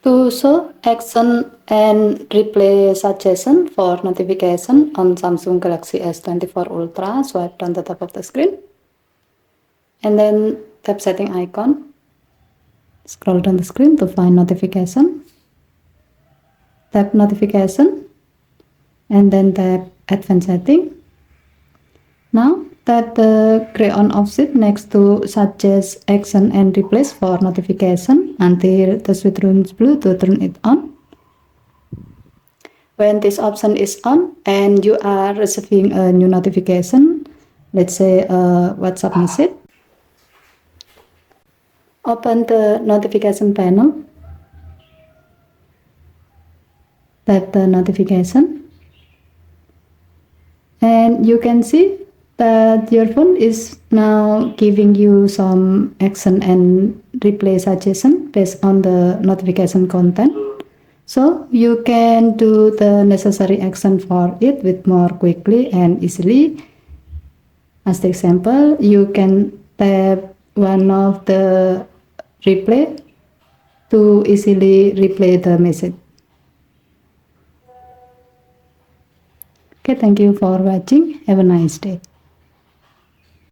To show action and replay suggestion for notification on Samsung Galaxy S24 Ultra, swipe down the top of the screen and then tap setting icon. Scroll down the screen to find notification. Tap notification and then tap advanced setting. Now tap the gray on off sheet next to suggest action and replace for notification until the switch turns blue to turn it on. When this option is on and you are receiving a new notification, let's say a WhatsApp message, open the notification panel, tap the notification, and you can see that your phone is now giving you some action and replay suggestion based on the notification content. So you can do the necessary action for it with more quickly and easily. As the example, you can tap one of the replay to easily replay the message. Okay, thank you for watching. Have a nice day.